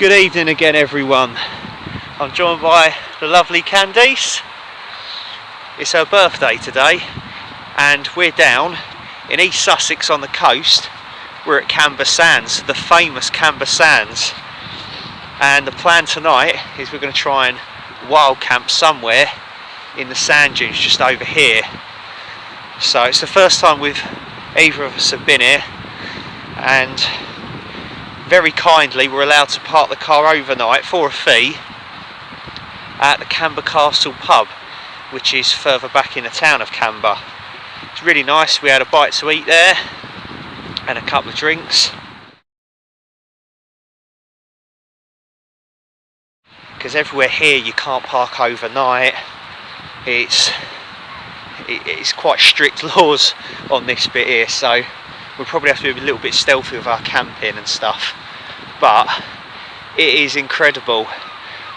Good evening again, everyone. I'm joined by the lovely Candice. It's her birthday today, and we're down in East Sussex on the coast. We're at Camber Sands, the famous Camber Sands. And the plan tonight is we're going to try and wild camp somewhere in the sand dunes just over here. So it's the first time either of us have been here, and very kindly we're allowed to park the car overnight for a fee at the Camber Castle pub, which is further back in the town of Camber. It's really nice. We had a bite to eat there and a couple of drinks, because everywhere here you can't park overnight. It's quite strict laws on this bit here, so we'll probably have to be a little bit stealthy with our camping and stuff, but it is incredible.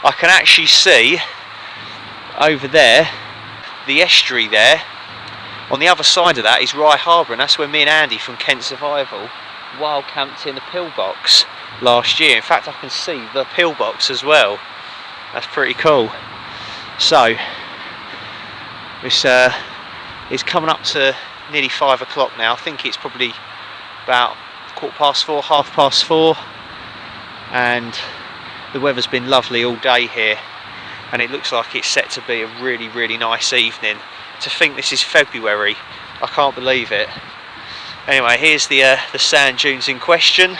I can actually see over there the estuary there. On the other side of that is Rye Harbour, and that's where me and Andy from Kent Survival wild camped in the pillbox last year. In fact, I can see the pillbox as well. That's pretty cool. So it's coming up to nearly 5 o'clock now. I think it's probably about 4:15, 4:30, and the weather's been lovely all day here, and it looks like it's set to be a really, really nice evening. To think this is February, I can't believe it. Anyway, here's the sand dunes in question.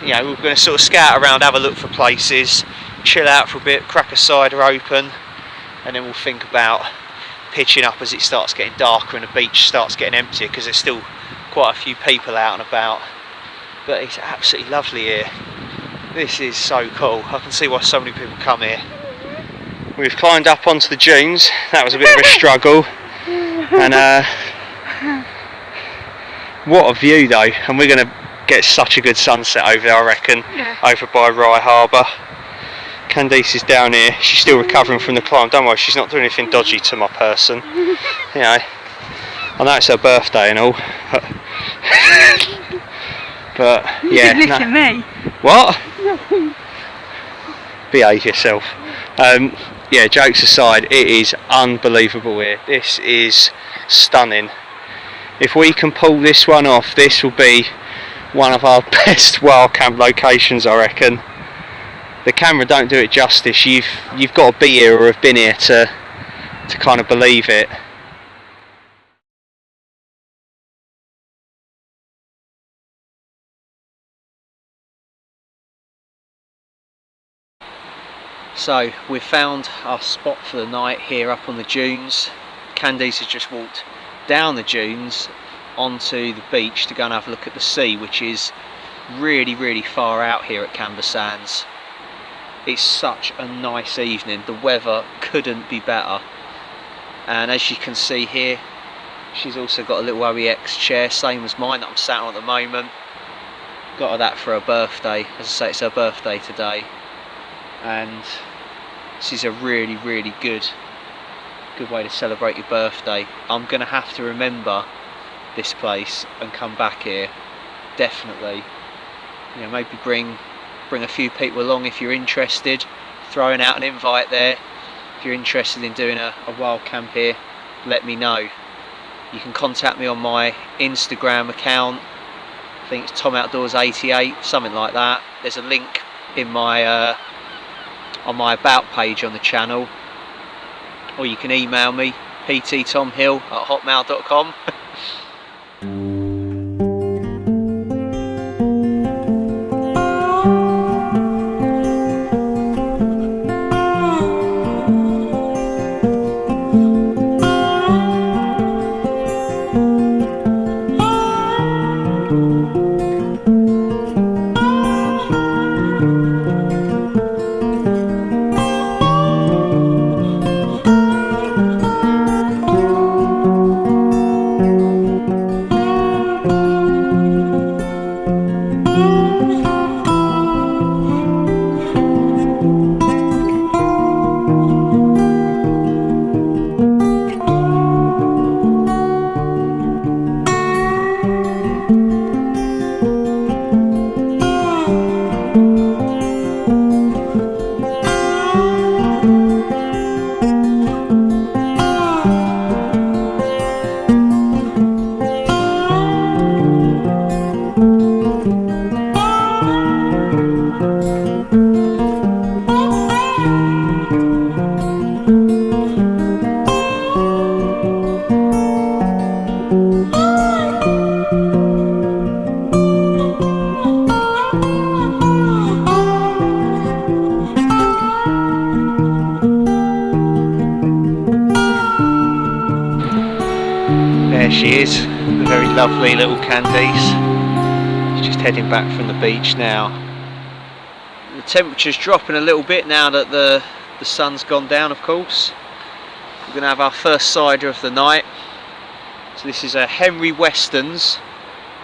You know, we're going to sort of scout around, have a look for places, chill out for a bit, crack a cider open, and then we'll think about pitching up as it starts getting darker and the beach starts getting emptier, because there's still quite a few people out and about. But it's absolutely lovely here. This is so cool. I can see why so many people come here. We've climbed up onto the dunes. That was a bit of a struggle. And what a view though. And we're going to get such a good sunset over there, I reckon, over by Rye Harbour. Candice is down here. She's still recovering from the climb. Don't worry, she's not doing anything dodgy to my person. You know, I know it's her birthday and all. But yeah. You look at me. What? Behave yourself. Yeah, jokes aside, it is unbelievable here. This is stunning. If we can pull this one off, this will be one of our best wild camp locations, I reckon. The camera don't do it justice. You've got to be here or have been here to kind of believe it. So we've found our spot for the night here up on the dunes. Candice has just walked down the dunes onto the beach to go and have a look at the sea, which is really, really far out here at Camber Sands. It's such a nice evening. The weather couldn't be better. And as you can see here, she's also got a little OEX chair, same as mine that I'm sat on at the moment. Got her that for her birthday. As I say, it's her birthday today. And this is a really, really good way to celebrate your birthday. I'm going to have to remember this place and come back here, definitely. You know, maybe bring a few people along if you're interested. Throwing out an invite there. If you're interested in doing a wild camp here, let me know. You can contact me on my Instagram account. I think it's TomOutdoors88, something like that. There's a link in my on my about page on the channel, or you can email me pttomhill@hotmail.com. There she is, the very lovely little Candice. She's just heading back from the beach now. The temperature's dropping a little bit now that the sun's gone down, of course. We're going to have our first cider of the night. So this is a Henry Weston's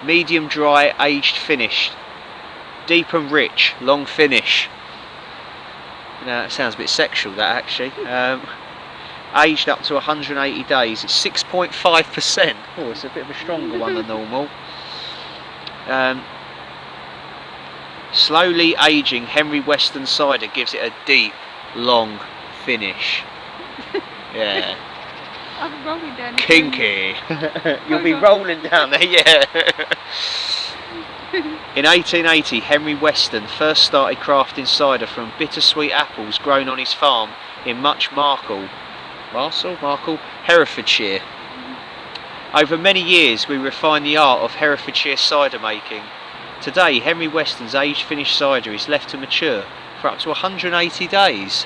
medium dry aged finished. Deep and rich, long finish. You know, it sounds a bit sexual, that actually. Aged up to 180 days. It's 6.5%. Oh, it's a bit of a stronger one than normal. Slowly aging Henry Weston cider gives it a deep, long finish. Yeah. I'm rolling down. Kinky. You'll be rolling down there, yeah. In 1880, Henry Weston first started crafting cider from bittersweet apples grown on his farm in Markle, Herefordshire. Over many years, we refined the art of Herefordshire cider making. Today, Henry Weston's aged finished cider is left to mature for up to 180 days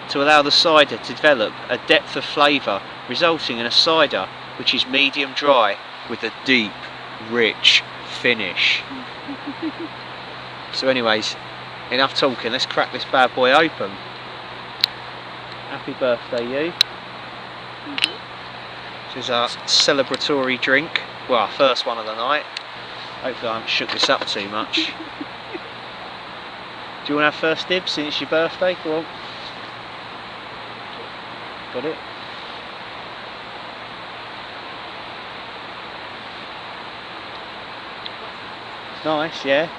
to allow the cider to develop a depth of flavour, resulting in a cider which is medium dry with a deep, rich finish. So anyways, enough talking, let's crack this bad boy open. Happy birthday, you. This is our celebratory drink, well, our first one of the night. Hopefully I haven't shook this up too much. Do you want to have first dibs since it's your birthday? Go on. Got it? Nice, yeah?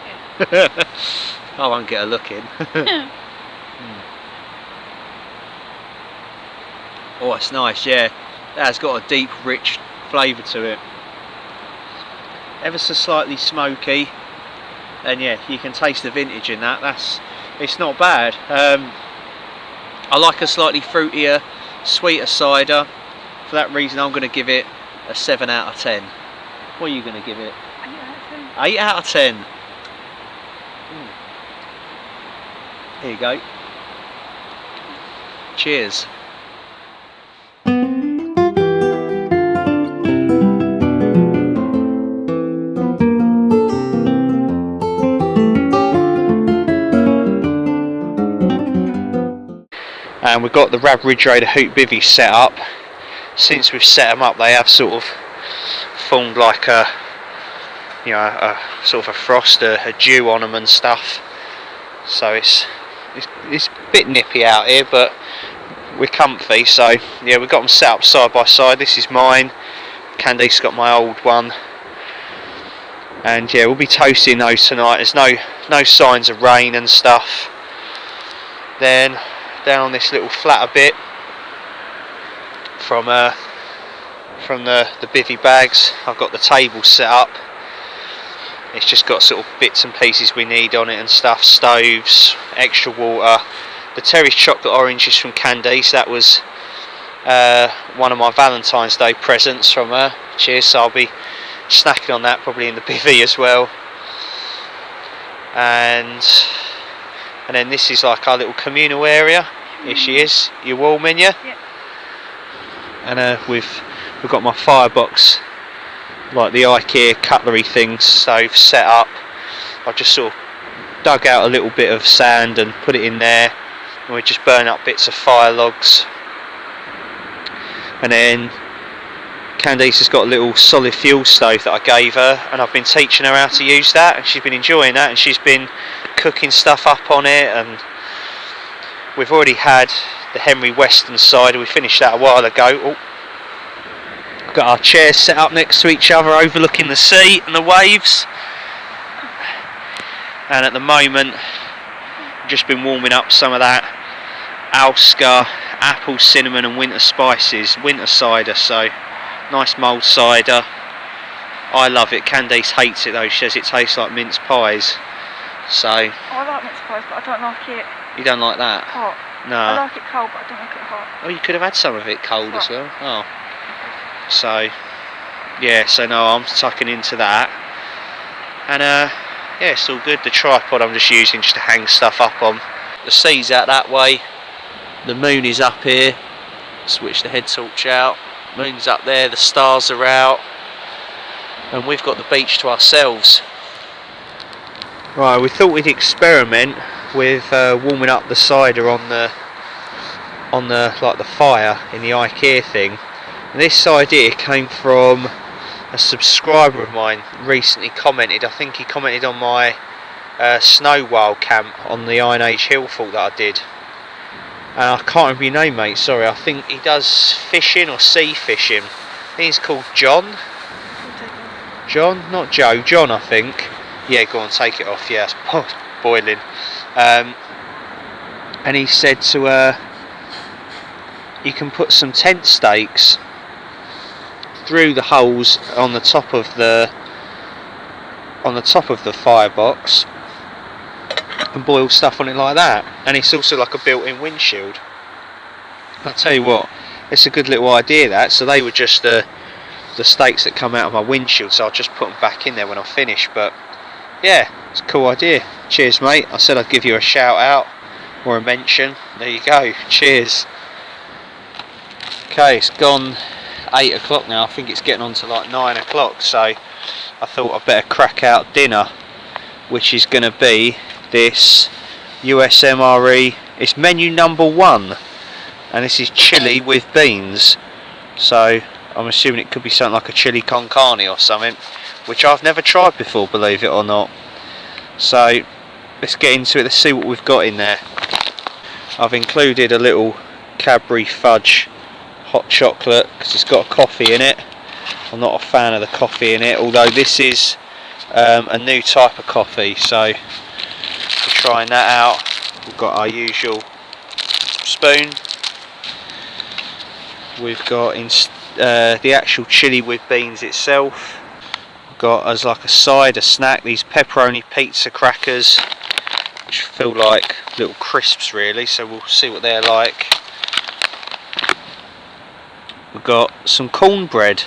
I won't get a look in. Oh, it's nice, yeah. That has got a deep, rich flavour to it. Ever so slightly smoky. And yeah, you can taste the vintage in that. It's not bad. I like a slightly fruitier, sweeter cider. For that reason, I'm going to give it a 7 out of 10. What are you going to give it? 8 out of 10. Here you go. Cheers. And we've got the Rab Ridge Raider hoop bivvies set up. Since we've set them up, they have sort of formed like a sort of a frost, a dew on them and stuff. So it's a bit nippy out here, but we're comfy. So yeah, we've got them set up side by side. This is mine. Candice got my old one. And yeah, we'll be toasting those tonight. There's no signs of rain and stuff. Then down on this little flatter bit from the bivvy bags, I've got the table set up. It's just got sort of bits and pieces we need on it and stuff, stoves, extra water. The Terry's chocolate oranges from Candice, that was one of my Valentine's Day presents from her. Cheers, so I'll be snacking on that probably in the bivvy as well. And then this is like our little communal area. Here she is. You warming, yeah? Yep. And we've got my firebox, like the IKEA cutlery things, stove set up. I've just sort of dug out a little bit of sand and put it in there, and we just burn up bits of fire logs. And then Candice has got a little solid fuel stove that I gave her, and I've been teaching her how to use that, and she's been enjoying that, and she's been cooking stuff up on it. And we've already had the Henry Weston cider, we finished that a while ago. Oh. Got our chairs set up next to each other, overlooking the sea and the waves. And at the moment, just been warming up some of that Alska, apple, cinnamon and winter spices, winter cider. So nice mulled cider. I love it. Candice hates it though. She says it tastes like mince pies. So I like mince pies, but I don't like it. You don't like that? Hot. No. I like it cold, but I don't like it hot. Oh, you could have had some of it cold as well. Oh. So yeah, so no, I'm tucking into that. And yeah, it's all good. The tripod I'm just using just to hang stuff up on. The sea's out that way. The moon is up here. Switch the head torch out. Moon's up there, the stars are out, and we've got the beach to ourselves. Right, we thought we'd experiment with warming up the cider on the like the fire in the IKEA thing. And this idea came from a subscriber of mine recently commented. I think he commented on my snow wild camp on the Iron Age hill fault that I did. And I can't remember your name, mate, sorry. I think he does fishing or sea fishing. I think he's called John. John? Not Joe, John I think. Yeah, go on, take it off, yeah, it's boiling. And he said to you can put some tent stakes through the holes on the top of the firebox and boil stuff on it like that, and it's also like a built-in windshield. I'll tell you what, it's a good little idea that. So they were just the stakes that come out of my windshield, so I'll just put them back in there when I'm finished. But yeah, it's a cool idea. Cheers, mate. I said I'd give you a shout out or a mention. There you go, cheers. Okay, it's gone 8 o'clock now. I think it's getting on to like 9 o'clock, so I thought I'd better crack out dinner, which is going to be this USMRE. It's menu number 1, and this is chili with beans, so I'm assuming it could be something like a chili con carne or something, which I've never tried before, believe it or not. So let's get into it, let's see what we've got in there. I've included a little Cadbury fudge hot chocolate because it's got a coffee in it. I'm not a fan of the coffee in it, although this is a new type of coffee, so we're trying that out. We've got our usual spoon. We've got the actual chili with beans itself. We've got as like a side, a snack, these pepperoni pizza crackers, which feel like little crisps really, so we'll see what they're like. We've got some cornbread.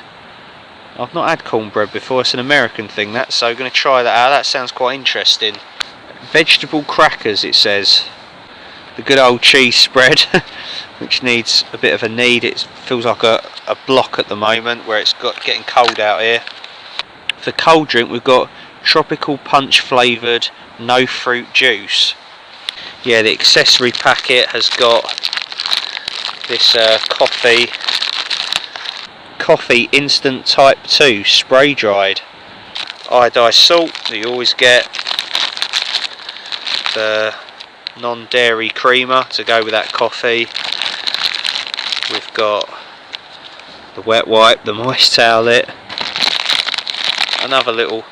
I've not had cornbread before, it's an American thing that, so I'm going to try that out. That sounds quite interesting. Vegetable crackers it says. The good old cheese spread, which needs a bit of a knead. It feels like a block at the moment where it's getting cold out here. For cold drink we've got tropical punch flavoured no fruit juice. Yeah, the accessory packet has got this coffee instant type 2 spray dried, iodized salt that you always get, the non-dairy creamer to go with that coffee. We've got the wet wipe, the moist towelette, another little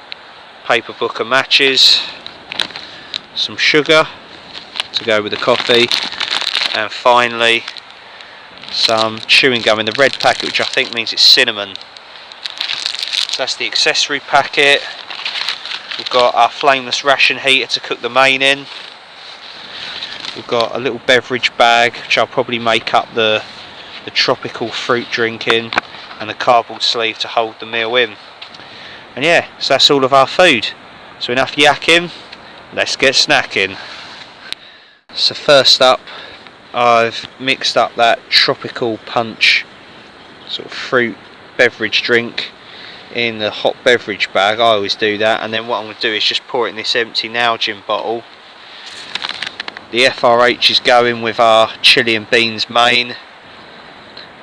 paper book of matches, some sugar to go with the coffee, and finally some chewing gum in the red packet, which I think means it's cinnamon. So that's the accessory packet. We've got our flameless ration heater to cook the main in. We've got a little beverage bag, which I'll probably make up the tropical fruit drink in, and the cardboard sleeve to hold the meal in. And yeah, so that's all of our food. So enough yakking, let's get snacking. So first up, I've mixed up that tropical punch sort of fruit beverage drink in the hot beverage bag. I always do that, and then what I'm going to do is just pour it in this empty Nalgene bottle. The FRH is going with our chili and beans main,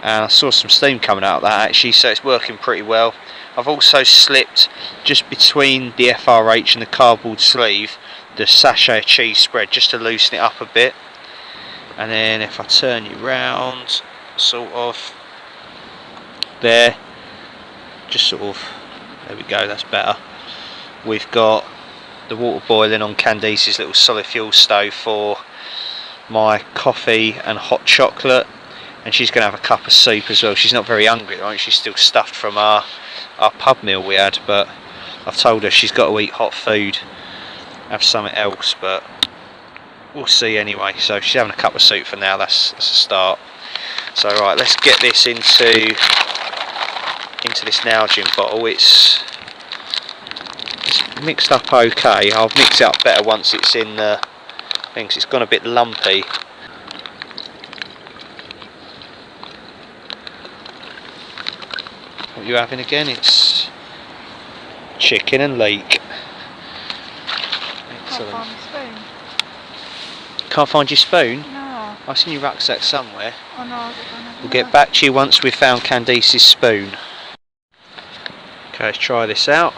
and I saw some steam coming out of that actually, so it's working pretty well. I've also slipped just between the FRH and the cardboard sleeve the sachet of cheese spread just to loosen it up a bit. And then if I turn you round, sort of there, just sort of, there we go, that's better. We've got the water boiling on Candice's little solid fuel stove for my coffee and hot chocolate, and she's going to have a cup of soup as well. She's not very hungry at the moment, she's still stuffed from our pub meal we had, but I've told her she's got to eat hot food, have something else, but we'll see anyway. So she's having a cup of soup for now, that's a start. So right, let's get this into this Nalgene bottle. It's mixed up okay. I'll mix it up better once it's in the things. It's gone a bit lumpy. What are you having again? It's chicken and leek. Excellent. Can't find the spoon. Can't find your spoon? No. I've seen your rucksack somewhere. Oh no, I don't know. We'll get back to you once we've found Candice's spoon. Okay, let's try this out.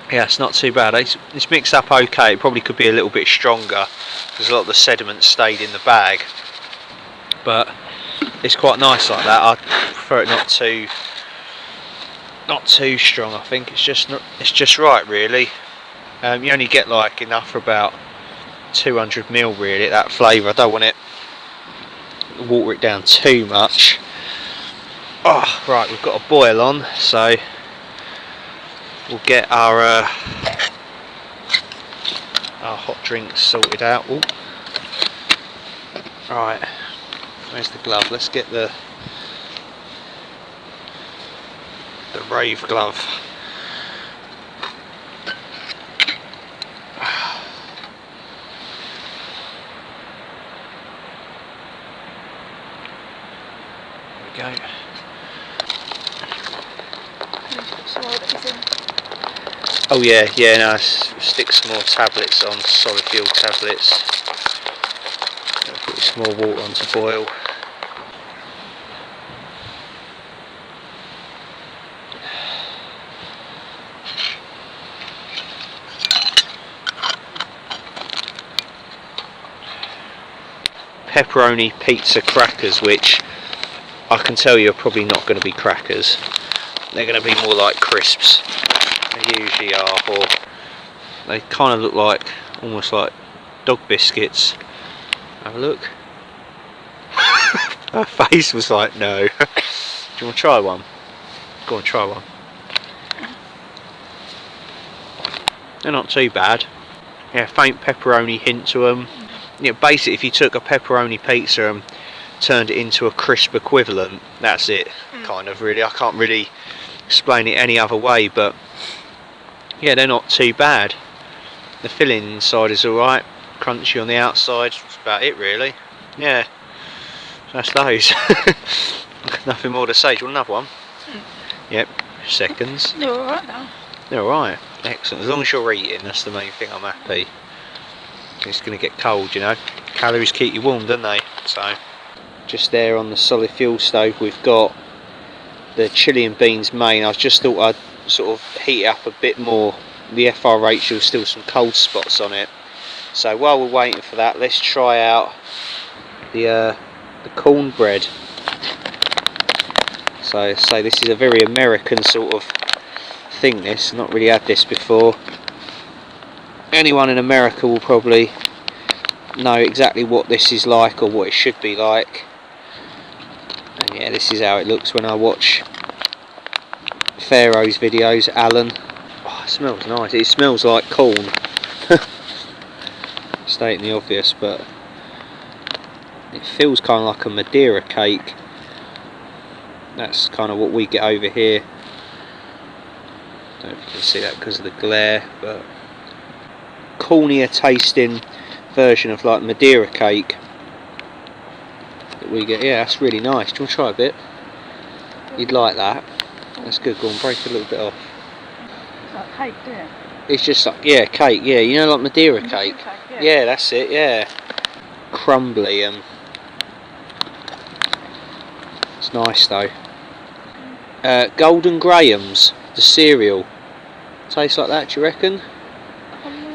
Yeah, it's not too bad. It's mixed up okay. It probably could be a little bit stronger because a lot of the sediment stayed in the bag. But it's quite nice like that. I prefer it not too strong. I think it's just right really. You only get like enough for about 200 ml really. That flavour. I don't want it water it down too much. Oh, right, we've got a boil on, so we'll get our hot drinks sorted out. Ooh. Right, where's the glove? Let's get the rave glove. There we go. Oh yeah, no, stick some more tablets on, solid fuel tablets. Put some more water on to boil. Pepperoni pizza crackers, which I can tell you are probably not going to be crackers. They're going to be more like crisps. They usually are, or they kind of look like almost like dog biscuits. Have a look. Her face was like, no. Do you want to try one? Go on, try one. They're not too bad. Yeah, faint pepperoni hint to them. You know, basically, if you took a pepperoni pizza and turned it into a crisp equivalent, that's it. Kind of really. I can't really explain it any other way, but yeah, they're not too bad. The filling inside is alright, crunchy on the outside, that's about it really. Yeah, that's those. Nothing more to say. Do you want another one? Yep, seconds. They're alright now. They're alright, excellent. As long as you're eating, that's the main thing. I'm happy. It's going to get cold, you know. Calories keep you warm, don't they? So, just there on the solid fuel stove, we've got the chili and beans main. I just thought I'd sort of heat it up a bit more. The FR Rachel's still some cold spots on it. So while we're waiting for that, let's try out the cornbread. So this is a very American sort of thing. This, not really had this before. Anyone in America will probably know exactly what this is like or what it should be like. And yeah, this is how it looks when I watch Pharaoh's videos. Alan. Oh, it smells nice. It smells like corn. Stating the obvious, but it feels kind of like a Madeira cake. That's kind of what we get over here. Don't know if you can see that because of the glare, but cornier tasting version of like Madeira cake that we get. Yeah, that's really nice. Do you want to try a bit? You'd like that. That's good. Go on, break a little bit off. It's like cake, isn't it? It's just like, yeah, cake, yeah, you know, like Madeira cake. Yeah. Yeah, that's it, yeah. Crumbly and it's nice though. Golden Grahams, the cereal. Tastes like that, do you reckon?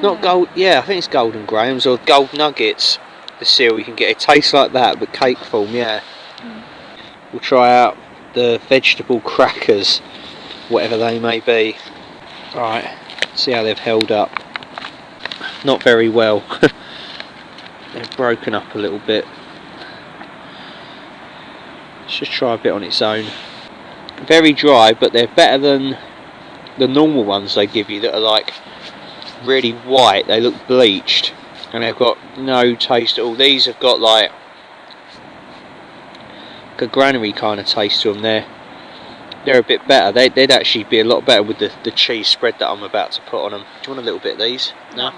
Not gold, yeah, I think it's Golden Grahams or Gold Nuggets, the cereal you can get. It tastes like that, but cake form, yeah. We'll try out the vegetable crackers, whatever they may be. Right, see how they've held up. Not very well. They've broken up a little bit. Let's just try a bit on its own. Very dry, but they're better than the normal ones they give you that are like really white. They look bleached and they've got no taste at all. These have got like a granary kind of taste to them. They're a bit better. They'd actually be a lot better with the cheese spread that I'm about to put on them. Do you want a little bit of these? No?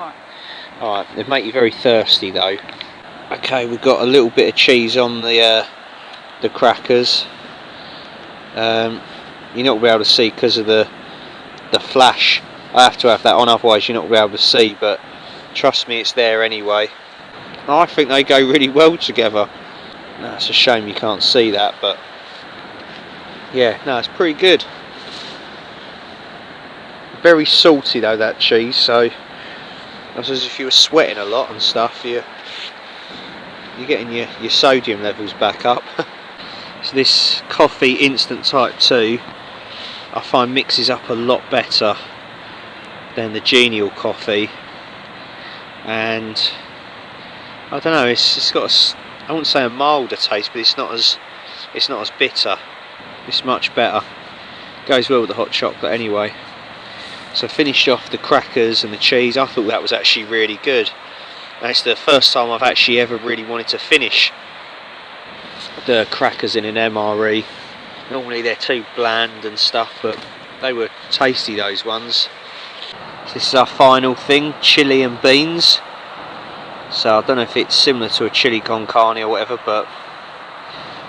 Alright, they make you very thirsty though. Okay, we've got a little bit of cheese on the crackers. you're not going to be able to see because of the flash. I have to have that on, otherwise you're not going to be able to see, but trust me, it's there anyway. I think they go really well together. No, it's a shame you can't see that, but yeah, no, it's pretty good. Very salty though, that cheese, so as if you were sweating a lot and stuff, you're getting your sodium levels back up. So this coffee instant type 2 I find mixes up a lot better than the genial coffee, and I don't know, it's got I wouldn't say a milder taste, but it's not as bitter. It's much better. Goes well with the hot chocolate anyway. So I finished off the crackers and the cheese. I thought that was actually really good. And it's the first time I've actually ever really wanted to finish the crackers in an MRE. Normally they're too bland and stuff, but they were tasty, those ones. So this is our final thing, chili and beans. So I don't know if it's similar to a chili con carne or whatever, but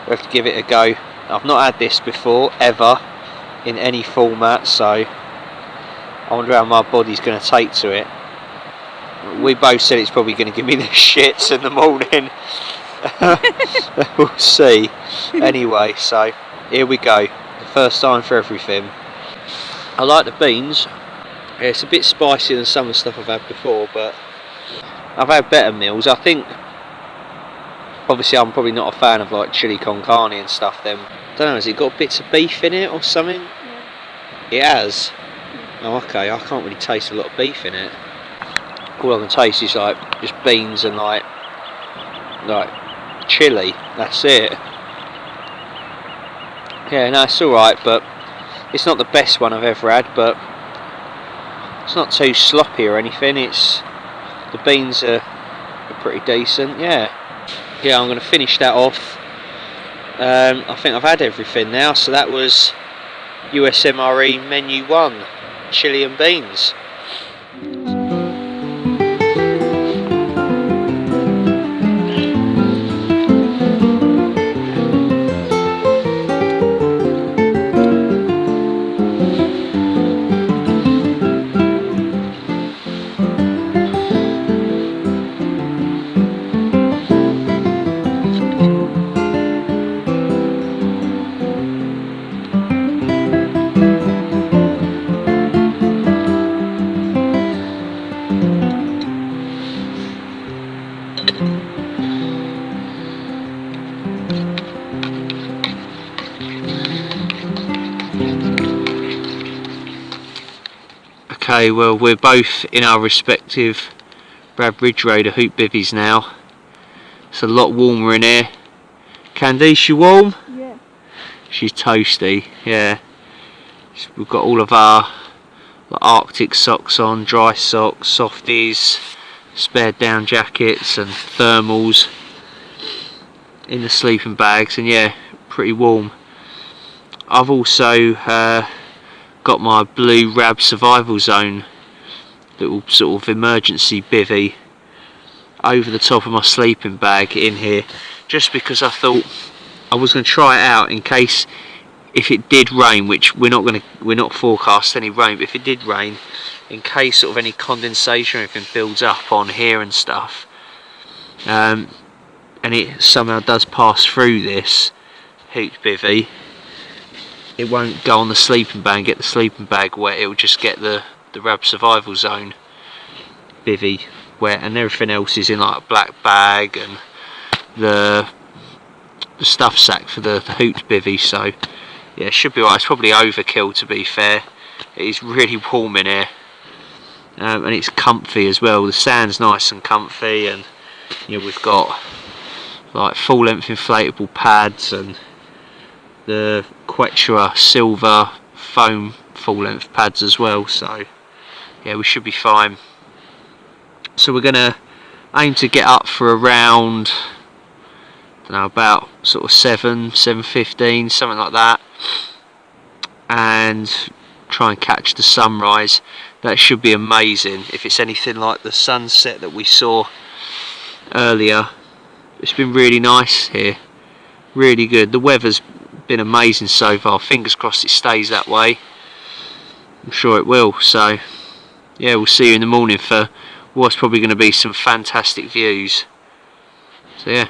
we have to give it a go. I've not had this before, ever, in any format, so I wonder how my body's going to take to it. We both said it's probably going to give me the shits in the morning. We'll see. Anyway, so here we go. The first time for everything. I like the beans. Yeah, it's a bit spicier than some of the stuff I've had before, but I've had better meals. I think, obviously I'm probably not a fan of like chili con carne and stuff then. I don't know, has it got bits of beef in it or something? Yeah. It has? Oh, okay, I can't really taste a lot of beef in it. All I can taste is like just beans and like chili, that's it. Yeah, no, it's alright, but it's not the best one I've ever had, but it's not too sloppy or anything. The beans are pretty decent, yeah. Yeah, I'm going to finish that off. I think I've had everything now, so that was USMRE menu 1, chili and beans. Okay, well, we're both in our respective Rab Ridge Raider hoop bivvies now. It's a lot warmer in here. Candice, you warm? Yeah. She's toasty, yeah. We've got all of our Arctic socks on, dry socks, softies, sped down jackets and thermals in the sleeping bags, and yeah, pretty warm. I've also got my blue Rab survival zone little sort of emergency bivvy over the top of my sleeping bag in here, just because I thought I was going to try it out in case, if it did rain, which we're not forecast any rain, but if it did rain, in case sort of any condensation or anything builds up on here and stuff, and it somehow does pass through this hoop bivvy, it won't go on the sleeping bag and get the sleeping bag wet. It will just get the Rab survival zone bivvy wet, and everything else is in like a black bag and the stuff sack for the hoop bivvy. So yeah, it should be alright. It's probably overkill, to be fair. It is really warm in here, and it's comfy as well. The sand's nice and comfy, and you know, we've got like full length inflatable pads and the Quechua silver foam full length pads as well, so yeah, we should be fine. So we're gonna aim to get up for around, I don't know, about sort of 7:15, something like that, and try and catch the sunrise. That should be amazing if it's anything like the sunset that we saw earlier. It's been really nice here, really good. The weather's been amazing so far. Fingers crossed it stays that way. I'm sure it will. So yeah, we'll see you in the morning for what's probably going to be some fantastic views. So yeah,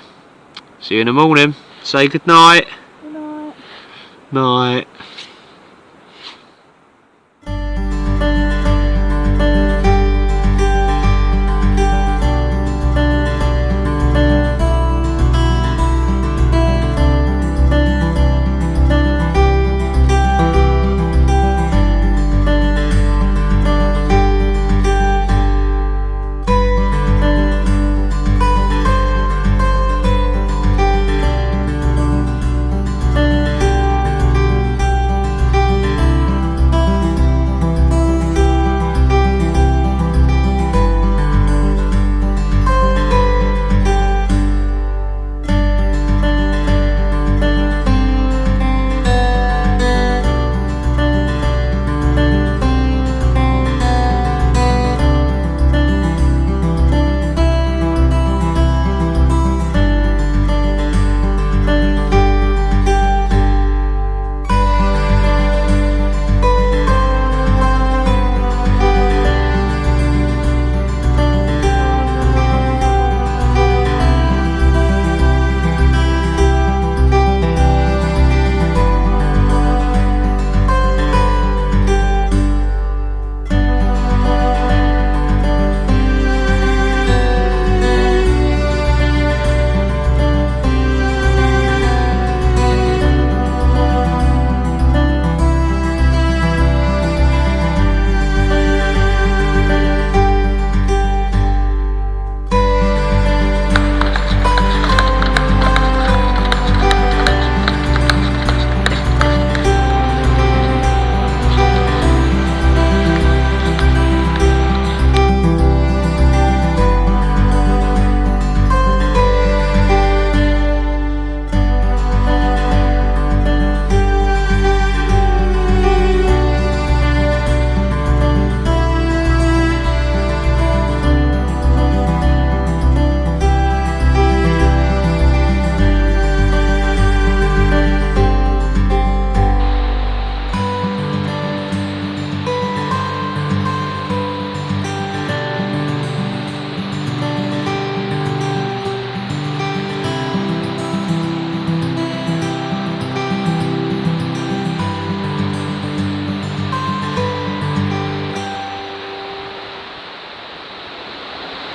see you in the morning. Say good night. Good night. Night.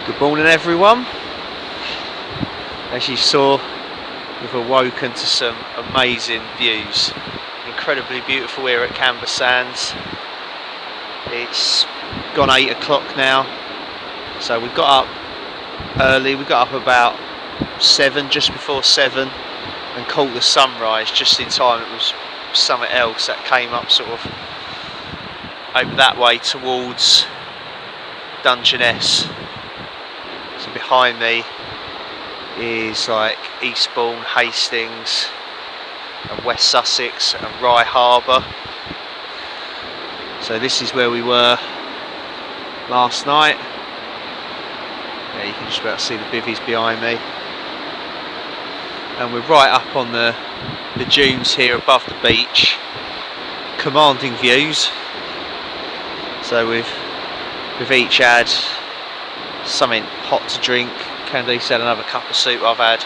Good morning everyone. As you saw, we've awoken to some amazing views. Incredibly beautiful here at Camber Sands. It's gone 8 o'clock now, so we got up early. We got up about 7, just before 7, and caught the sunrise just in time. It was something else that came up sort of over that way towards Dungeness. So behind me is like Eastbourne, Hastings and West Sussex and Rye Harbour. So this is where we were last night. Yeah, you can just about see the bivvies behind me. And we're right up on the dunes here above the beach. Commanding views. So we've each had something hot to drink. Candice had another cup of soup. I've had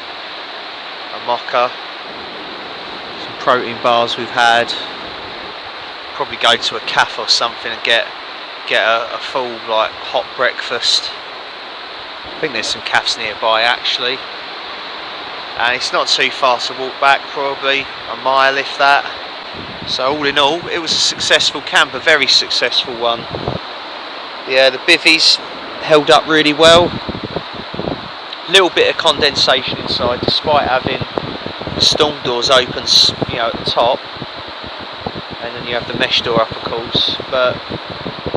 a mocha. Some protein bars we've had. Probably go to a cafe or something and get a full like hot breakfast. I think there's some cafes nearby actually. And it's not too far to walk back, probably a mile if that. So all in all, it was a successful camp, a very successful one. Yeah, the bivvies held up really well. Little bit of condensation inside, despite having the storm doors open, you know, at the top, and then you have the mesh door up, of course. But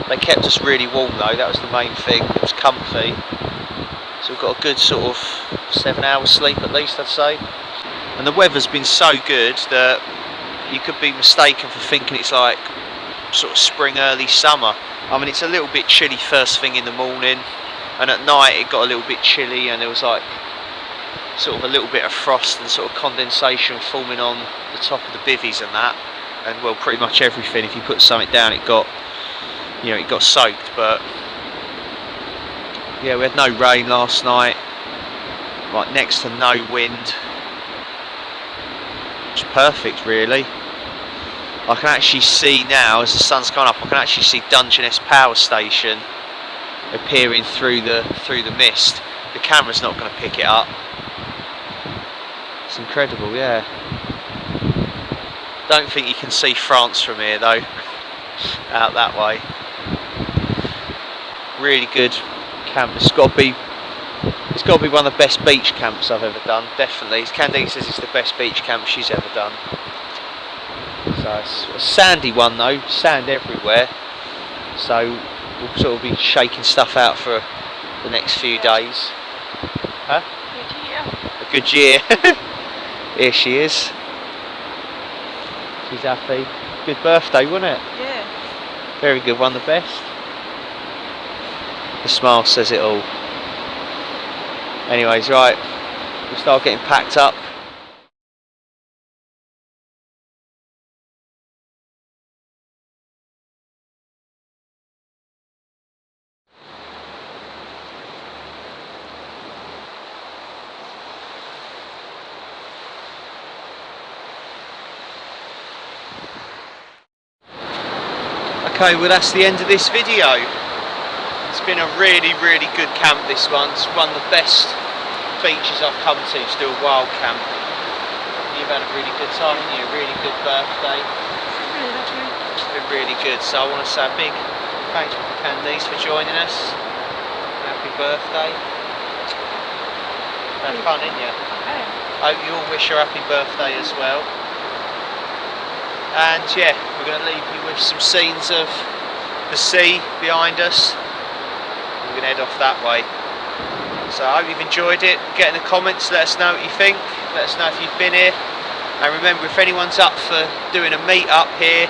they kept us really warm though. That was the main thing. It was comfy. So we've got a good sort of 7 hours sleep at least, I'd say. And the weather's been so good that you could be mistaken for thinking it's like sort of spring, early summer. I mean, it's a little bit chilly first thing in the morning, and at night it got a little bit chilly, and there was like sort of a little bit of frost and sort of condensation forming on the top of the bivvies and that, and well, pretty much everything. If you put something down, it got, you know, it got soaked. But yeah, we had no rain last night, like next to no wind. It's perfect, really. I can actually see now, as the sun's gone up, I can actually see Dungeness Power Station appearing through the mist. The camera's not going to pick it up. It's incredible, yeah. Don't think you can see France from here though, out that way. Really good camp. It's got to be one of the best beach camps I've ever done, definitely. Candice says it's the best beach camp she's ever done. So it's a sandy one though, sand everywhere. So we'll sort of be shaking stuff out for the next few days. Huh? A good year. Here she is. She's happy. Good birthday, wasn't it? Yeah. Very good, one of the best. The smile says it all. Anyways, right, we'll start getting packed up. Okay, well that's the end of this video. It's been a really, really good camp, this one. It's one of the best beaches I've come to do a wild camp. You've had a really good time, haven't you? A really good birthday. Really lovely. It's been really good, so I want to say a big thanks to Candice for joining us. Happy birthday. Had fun, didn't you? Okay. I hope you all wish her happy birthday as well. And yeah, we're going to leave you with some scenes of the sea behind us. We're going to head off that way. So I hope you've enjoyed it. Get in the comments, let us know what you think. Let us know if you've been here. And remember, if anyone's up for doing a meet up here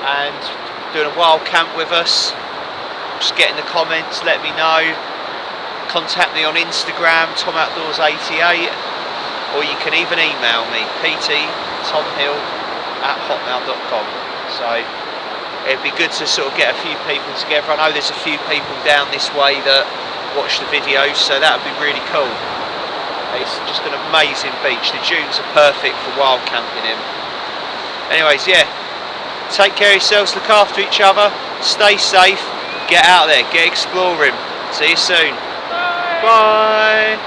and doing a wild camp with us, just get in the comments, let me know. Contact me on Instagram, TomOutdoors88, or you can even email me, pttomhill@hotmail.com. So it'd be good to sort of get a few people together. I know there's a few people down this way that watch the videos, so that would be really cool. It's just an amazing beach. The dunes are perfect for wild camping in. Anyways, yeah, take care of yourselves, look after each other, stay safe, get out there, get exploring. See you soon. Bye. Bye.